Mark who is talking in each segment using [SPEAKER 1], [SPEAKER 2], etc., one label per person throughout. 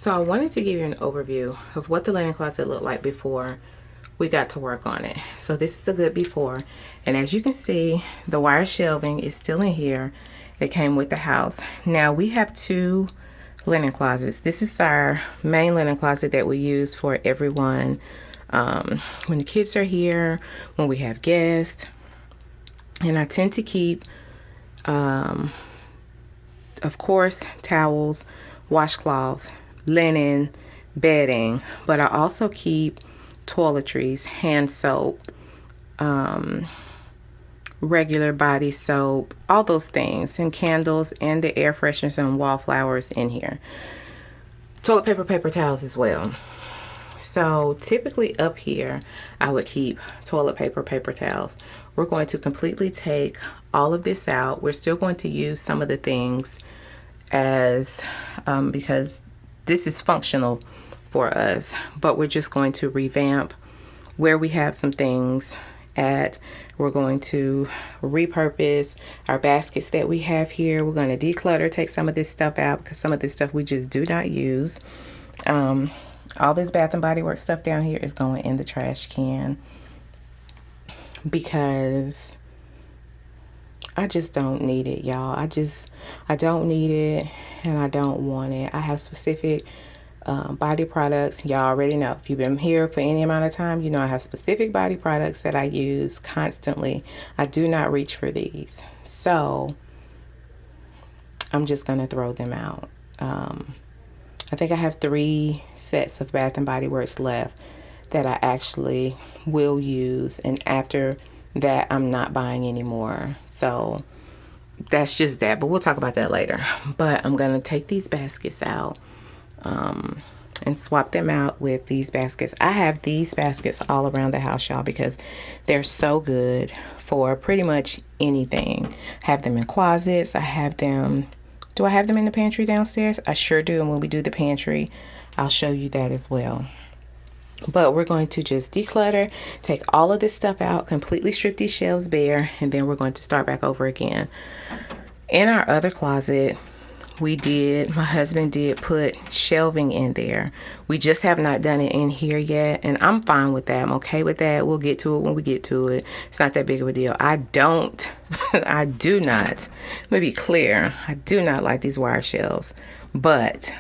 [SPEAKER 1] So I wanted to give you an overview of what the linen closet looked like before we got to work on it. So this is a good before, and as you can see, the wire shelving is still in here. It came with the house. Now we have two linen closets. This is our main linen closet that we use for everyone, when the kids are here, when we have guests. And I tend to keep, of course, towels, washcloths, linen, bedding, but I also keep toiletries, hand soap, regular body soap, all those things, and candles, and the air fresheners and wallflowers in here. Toilet paper, paper towels as well. So typically up here, I would keep toilet paper, paper towels. We're going to completely take all of this out. We're still going to use some of the things as, because this is functional for us, but we're just going to revamp where we have some things at. We're going to repurpose our baskets that we have here. We're going to declutter, take some of this stuff out because some of this stuff we just do not use. All this Bath and Body Works stuff down here is going in the trash can because I just don't need it, y'all. I don't need it, and I don't want it. I have specific body products. Y'all already know. If you've been here for any amount of time, you know I have specific body products that I use constantly. I do not reach for these. So I'm just going to throw them out. I think I have 3 sets of Bath and Body Works left that I actually will use, and after that I'm not buying anymore. So that's just that, but we'll talk about that later. But I'm gonna take these baskets out and swap them out with these baskets. I have these baskets all around the house, y'all, because they're so good for pretty much anything. I have them in closets. I have them, do I have them in the pantry downstairs? I sure do, and when we do the pantry, I'll show you that as well. But we're going to just declutter, take all of this stuff out, completely strip these shelves bare, and then we're going to start back over again. In our other closet, my husband did put shelving in there. We just have not done it in here yet, and I'm fine with that. I'm okay with that. We'll get to it when we get to it. It's not that big of a deal. I do not, let me be clear, I do not like these wire shelves, but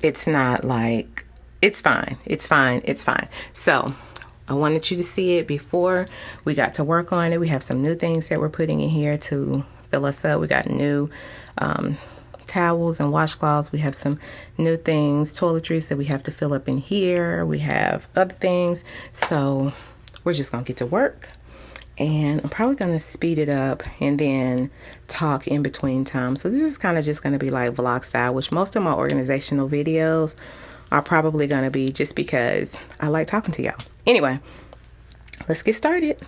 [SPEAKER 1] it's not like, it's fine. It's fine. It's fine. So I wanted you to see it before we got to work on it. We have some new things that we're putting in here to fill us up. We got new towels and washcloths. We have some new things, toiletries that we have to fill up in here. We have other things. So we're just going to get to work. And I'm probably going to speed it up and then talk in between time. So this is kind of just going to be like vlog style, which most of my organizational videos are probably going to be, just because I like talking to y'all. Anyway, let's get started.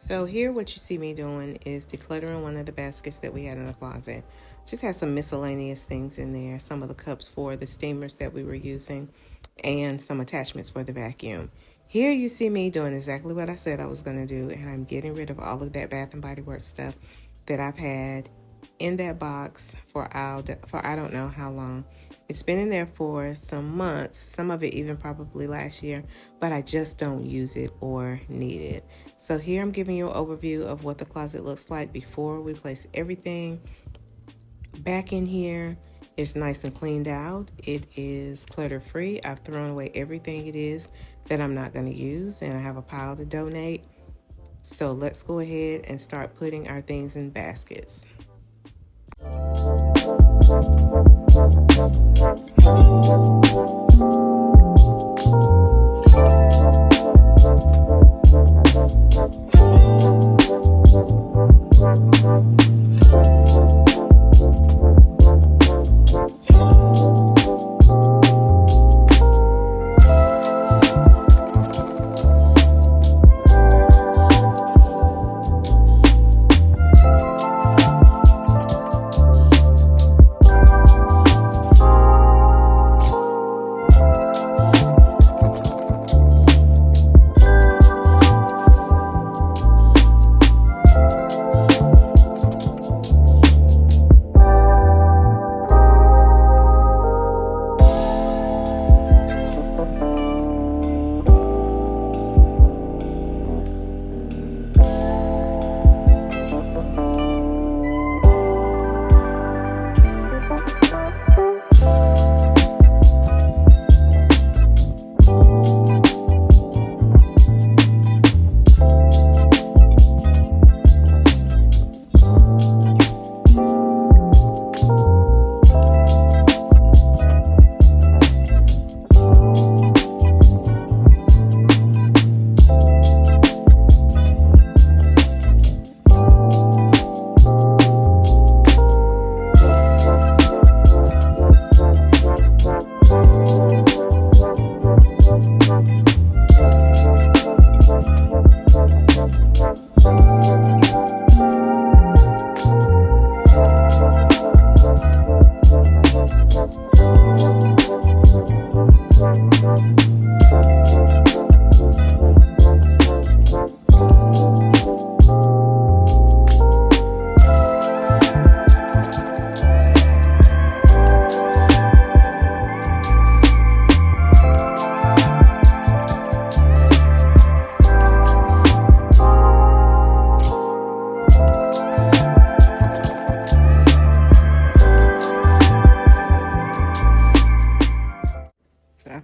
[SPEAKER 1] So here what you see me doing is decluttering one of the baskets that we had in the closet. Just had some miscellaneous things in there, some of the cups for the steamers that we were using, and some attachments for the vacuum. Here you see me doing exactly what I said I was going to do, and I'm getting rid of all of that Bath and Body Works stuff that I've had in that box for I don't know how long. It's been in there for some months, some of it even probably last year, but I just don't use it or need it. So here I'm giving you an overview of what the closet looks like before we place everything back in here. It's nice and cleaned out. It is clutter free. I've thrown away everything it is that I'm not going to use, and I have a pile to donate. So let's go ahead and start putting our things in baskets.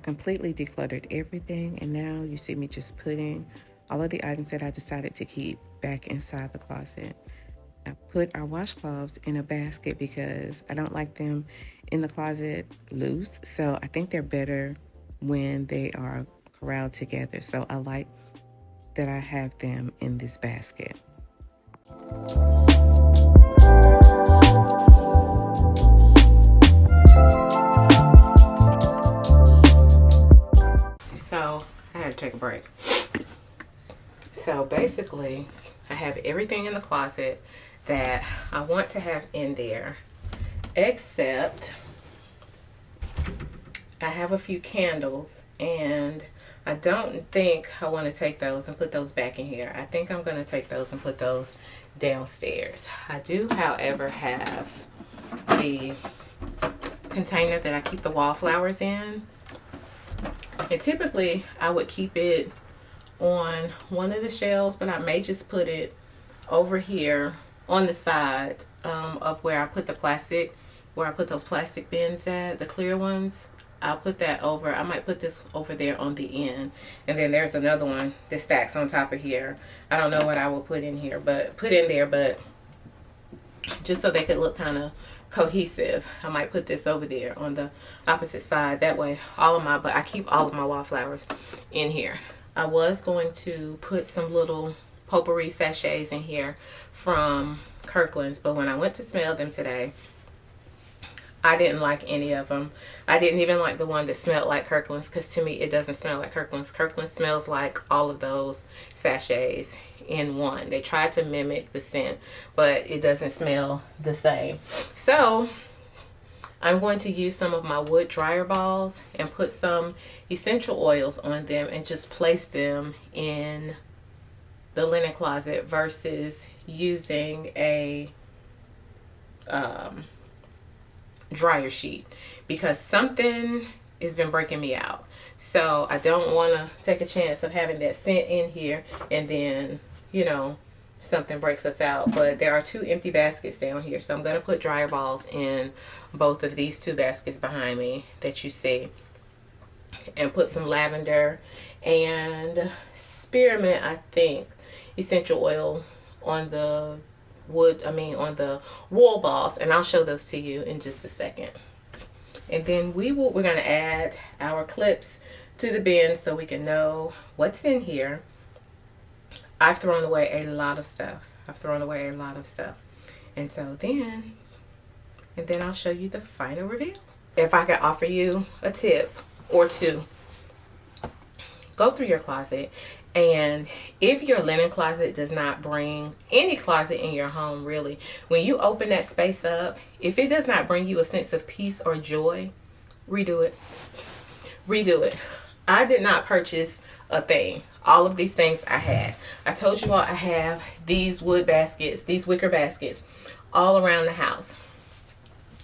[SPEAKER 1] Completely decluttered everything, and now you see me just putting all of the items that I decided to keep back inside the closet. I put our washcloths in a basket because I don't like them in the closet loose, so I think they're better when they are corralled together. So I like that I have them in this basket. So I had to take a break. So basically, I have everything in the closet that I want to have in there, except I have a few candles, and I don't think I want to take those and put those back in here. I think I'm going to take those and put those downstairs. I do, however, have the container that I keep the wallflowers in. And typically I would keep it on one of the shelves, but I may just put it over here on the side of where I put the plastic, where I put those plastic bins at, the clear ones. I'll put that over. I might put this over there on the end. And then there's another one that stacks on top of here. I don't know what I will put in here, but put in there, but just so they could look kind of cohesive, I might put this over there on the opposite side. That way but I keep all of my wallflowers in here. I was going to put some little potpourri sachets in here from Kirkland's, but when I went to smell them today, I didn't like any of them. I didn't even like the one that smelled like Kirkland's, because to me it doesn't smell like Kirkland's. Kirkland's smells like all of those sachets in one. They tried to mimic the scent, but it doesn't smell the same. So I'm going to use some of my wood dryer balls and put some essential oils on them and just place them in the linen closet versus using a dryer sheet, because something has been breaking me out. So I don't want to take a chance of having that scent in here and then, you know, something breaks us out. But there are 2 empty baskets down here, so I'm going to put dryer balls in both of these 2 baskets behind me that you see, and put some lavender and spearmint, I think, essential oil on the on the wool balls, and I'll show those to you in just a second. And then we're going to add our clips to the bin so we can know what's in here. I've thrown away a lot of stuff. And so then I'll show you the final reveal. If I could offer you a tip or 2, go through your closet, and if your linen closet does not bring, any closet in your home really, when you open that space up, if it does not bring you a sense of peace or joy, redo it. I did not purchase a thing. All of these things I had. I told you all I have these wood baskets, these wicker baskets all around the house.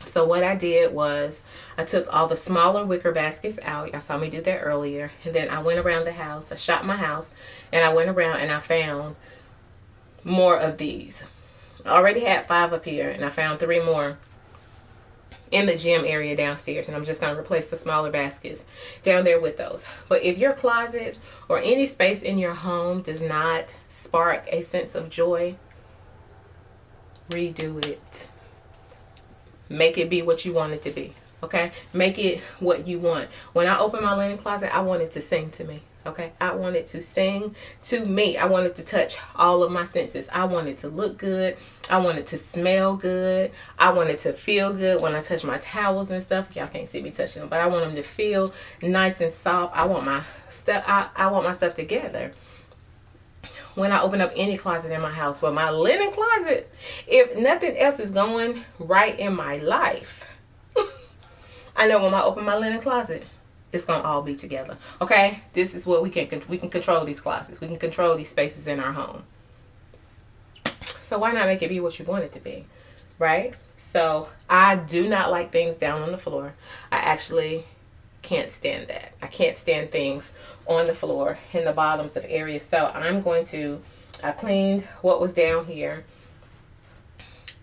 [SPEAKER 1] So what I did was I took all the smaller wicker baskets out. Y'all saw me do that earlier. And then I went around the house. I shopped my house and I went around and I found more of these. I already had 5 up here and I found 3 more in the gym area downstairs, and I'm just going to replace the smaller baskets down there with those. But if your closets or any space in your home does not spark a sense of joy, redo it. Make it be what you want it to be. Okay? Make it what you want. When I opened my linen closet, I wanted to sing to me. Okay? I wanted to sing to me. I wanted to touch all of my senses. I wanted to look good. I wanted to smell good. I wanted to feel good when I touch my towels and stuff. Y'all can't see me touching them, but I want them to feel nice and soft. I want my stuff. I want my stuff together when I open up any closet in my house. But my linen closet, if nothing else is going right in my life, I know when I open my linen closet, it's gonna all be together. Okay, this is what we can control these closets. We can control these spaces in our home. So why not make it be what you want it to be, right? So I do not like things down on the floor. I actually can't stand that. I can't stand things on the floor in the bottoms of areas. So I cleaned what was down here.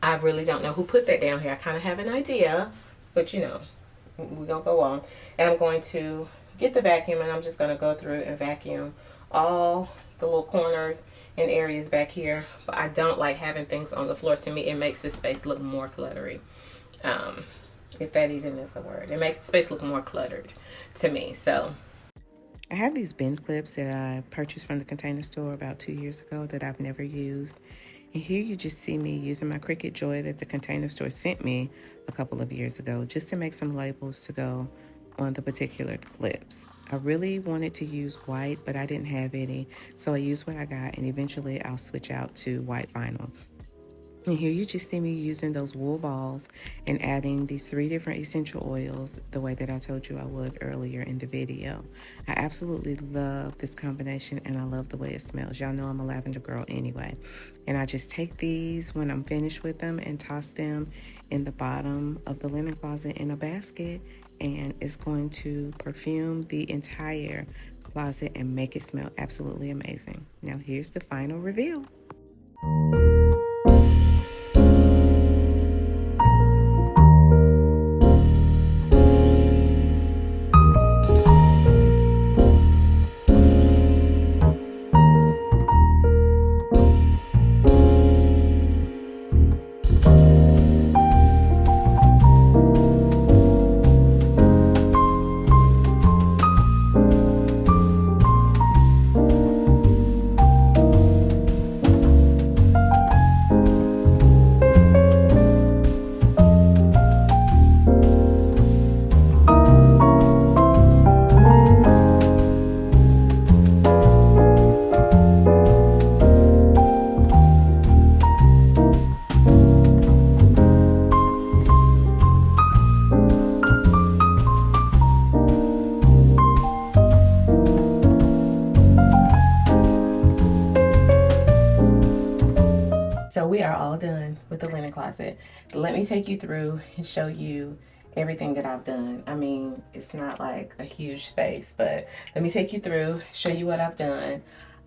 [SPEAKER 1] I really don't know who put that down here. I kind of have an idea, but you know, we're gonna go on. And I'm going to get the vacuum, and I'm just going to go through and vacuum all the little corners and areas back here. But I don't like having things on the floor. To me, it makes this space look more cluttery. If that even is a word. It makes the space look more cluttered to me. So I have these bin clips that I purchased from the Container Store about 2 years ago that I've never used. And here you just see me using my Cricut Joy that the Container Store sent me a couple of years ago just to make some labels to go on the particular clips. I really wanted to use white, but I didn't have any, so I used what I got, and eventually I'll switch out to white vinyl. And here you just see me using those wool balls and adding these 3 different essential oils the way that I told you I would earlier in the video. I absolutely love this combination, and I love the way it smells. Y'all know I'm a lavender girl anyway. And I just take these when I'm finished with them and toss them in the bottom of the linen closet in a basket, and it's going to perfume the entire closet and make it smell absolutely amazing. Now here's the final reveal. So we are all done with the linen closet. Let me take you through and show you everything that I've done. I mean, it's not like a huge space, but let me take you through, show you what I've done.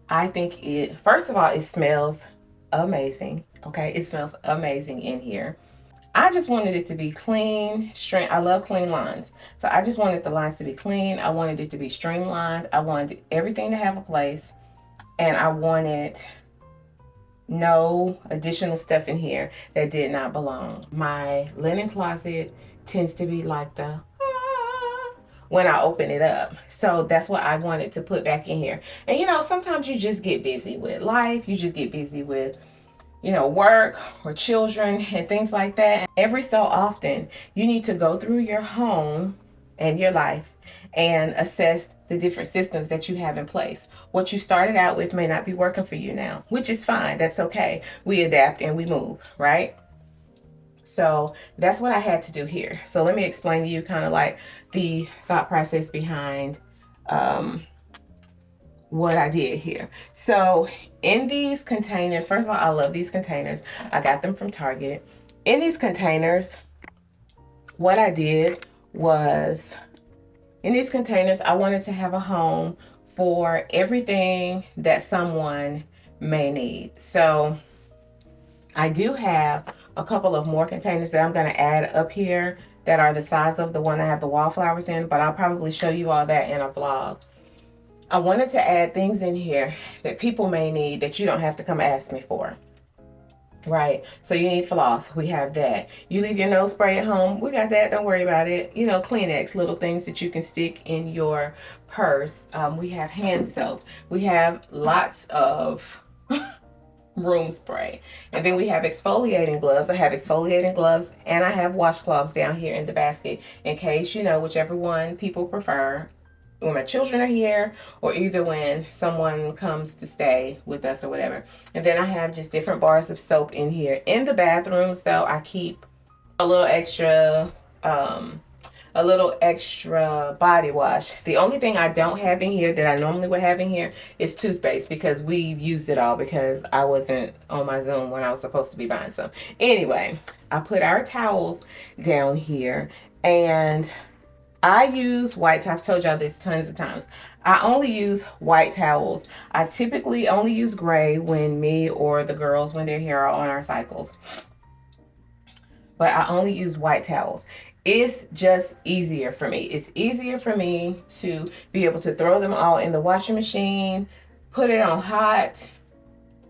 [SPEAKER 1] I think first of all, it smells amazing. Okay, it smells amazing in here. I just wanted it to be clean, straight. I love clean lines. So I just wanted the lines to be clean. I wanted it to be streamlined. I wanted everything to have a place. And I wanted no additional stuff in here that did not belong. My linen closet tends to be like the when I open it up. So that's what I wanted to put back in here. And you know, sometimes you just get busy with life. You just get busy with, you know, work or children and things like that. Every so often, you need to go through your home and your life and assess the different systems that you have in place. What you started out with may not be working for you now, which is fine. That's okay. We adapt and we move, right? So that's what I had to do here. So let me explain to you kind of like the thought process behind what I did here. So in these containers, first of all, I love these containers. I got them from Target. In these containers, what I did was, in these containers, I wanted to have a home for everything that someone may need. So I do have a couple of more containers that I'm going to add up here that are the size of the one I have the wallflowers in, but I'll probably show you all that in a vlog. I wanted to add things in here that people may need that you don't have to come ask me for. Right? So you need floss. We have that. You leave your nose spray at home. We got that. Don't worry about it. You know, Kleenex, little things that you can stick in your purse. We have hand soap. We have lots of room spray. And then we have exfoliating gloves. I have exfoliating gloves and I have washcloths down here in the basket in case, you know, whichever one people prefer. When my children are here or either when someone comes to stay with us or whatever. And then I have just different bars of soap in here. In the bathrooms though, I keep a little extra body wash. The only thing I don't have in here that I normally would have in here is toothpaste because we used it all because I wasn't on my Zoom when I was supposed to be buying some. Anyway, I put our towels down here and I use white. I've told y'all this tons of times. I only use white towels. I typically only use gray when me or the girls, when they're here, are on our cycles. But I only use white towels. It's just easier for me. It's easier for me to be able to throw them all in the washing machine, put it on hot,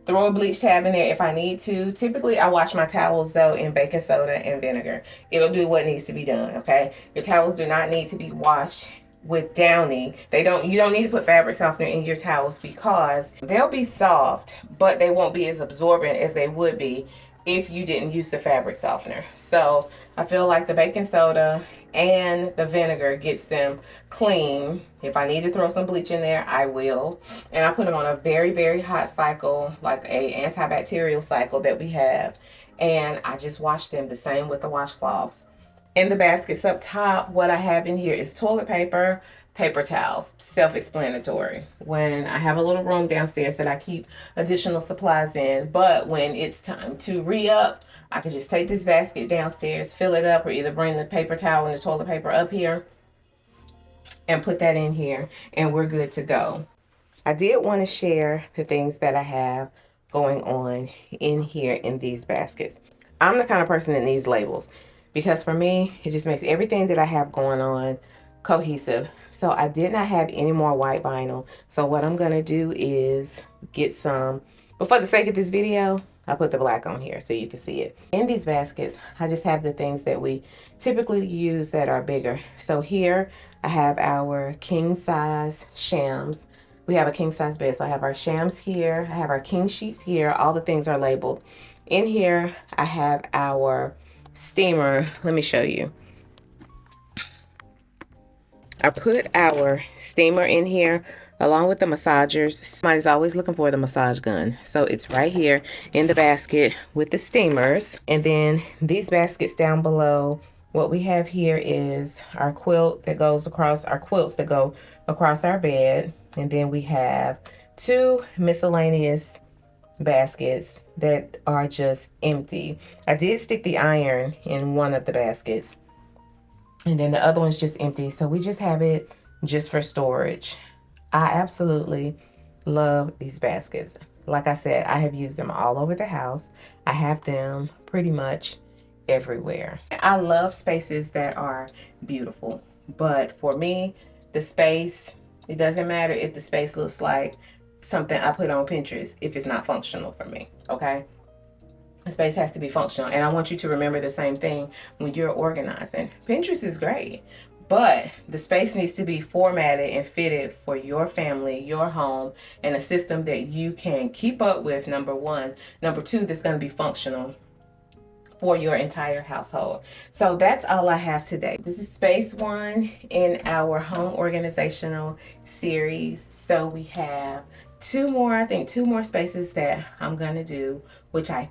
[SPEAKER 1] throw a bleach tab in there if I need to. Typically, I wash my towels, though, in baking soda and vinegar. It'll do what needs to be done, okay? Your towels do not need to be washed with Downy. You don't need to put fabric softener in your towels because they'll be soft, but they won't be as absorbent as they would be if you didn't use the fabric softener. So I feel like the baking soda and the vinegar gets them clean. If I need to throw some bleach in there, I will. And I put them on a very, very hot cycle, like a antibacterial cycle that we have. And I just wash them the same with the washcloths. In the baskets up top, what I have in here is toilet paper, paper towels, self-explanatory. When I have a little room downstairs that I keep additional supplies in, but when it's time to re-up, I can just take this basket downstairs, fill it up, or either bring the paper towel and the toilet paper up here and put that in here, and we're good to go. I did want to share the things that I have going on in here in these baskets. I'm the kind of person that needs labels because for me, it just makes everything that I have going on cohesive. So I did not have any more white vinyl. So what I'm going to do is get some, but for the sake of this video, I put the black on here so you can see it. In these baskets, I just have the things that we typically use that are bigger. So here I have our king size shams. We have a king size bed. So I have our shams here. I have our king sheets here. All the things are labeled. In here, I have our steamer. Let me show you. I put our steamer in here along with the massagers. Somebody's always looking for the massage gun. So it's right here in the basket with the steamers. And then these baskets down below, what we have here is our quilt that goes across, our quilts that go across our bed. And then we have two miscellaneous baskets that are just empty. I did stick the iron in one of the baskets, and then the other one's just empty. So we just have it just for storage. I absolutely love these baskets. Like I said, I have used them all over the house. I have them pretty much everywhere. I love spaces that are beautiful, but for me, the space, it doesn't matter if the space looks like something I put on Pinterest if it's not functional for me, okay? The space has to be functional. And I want you to remember the same thing when you're organizing. Pinterest is great, but the space needs to be formatted and fitted for your family, your home, and a system that you can keep up with, number one. Number two, that's going to be functional for your entire household. So that's all I have today. This is space one in our home organizational series. So we have two more spaces that I'm gonna do, which I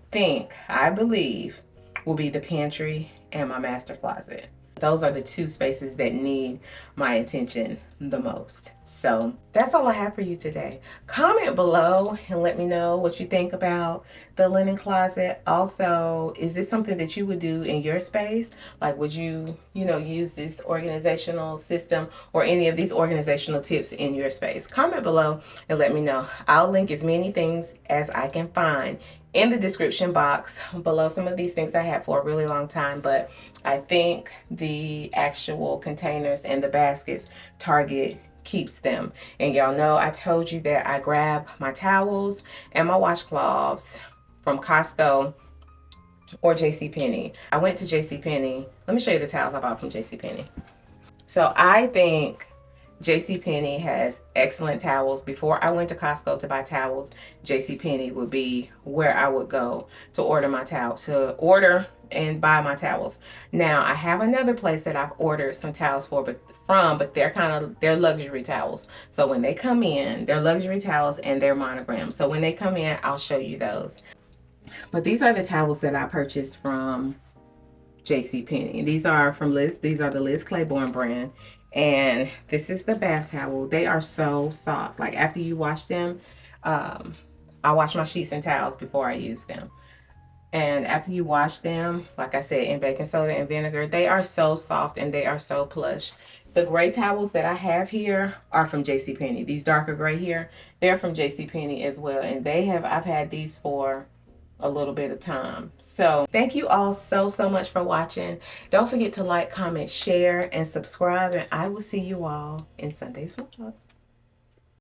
[SPEAKER 1] believe will be the pantry and my master closet. Those are the two spaces that need my attention the most. So that's all I have for you today. Comment below and let me know what you think about the linen closet. Also, is this something that you would do in your space? Like, would you, use this organizational system or any of these organizational tips in your space? Comment below and let me know. I'll link as many things as I can find in the description box below. Some of these things I had for a really long time, but I think the actual containers and the baskets, Target keeps them. And y'all know I told you that I grab my towels and my washcloths from Costco or JCPenney. I went to JCPenney. Let me show you the towels I bought from JCPenney. So I think JCPenney has excellent towels. Before I went to Costco to buy towels, JCPenney would be where I would go to order my towels, to order and buy my towels. Now I have another place that I've ordered some towels but they're luxury towels. So when they come in, they're luxury towels and they're monogrammed. So when they come in, I'll show you those. But these are the towels that I purchased from JCPenney. These are the Liz Claiborne brand. And this is the bath towel. They are so soft. Like after you wash them, I wash my sheets and towels before I use them. And after you wash them, like I said, in baking soda and vinegar, they are so soft and they are so plush. The gray towels that I have here are from JCPenney. These darker gray here, they're from JCPenney as well. And I've had these for a little bit of time. So thank you all so much for watching. Don't forget to like, comment, share, and subscribe, and I will see you all in Sunday's vlog.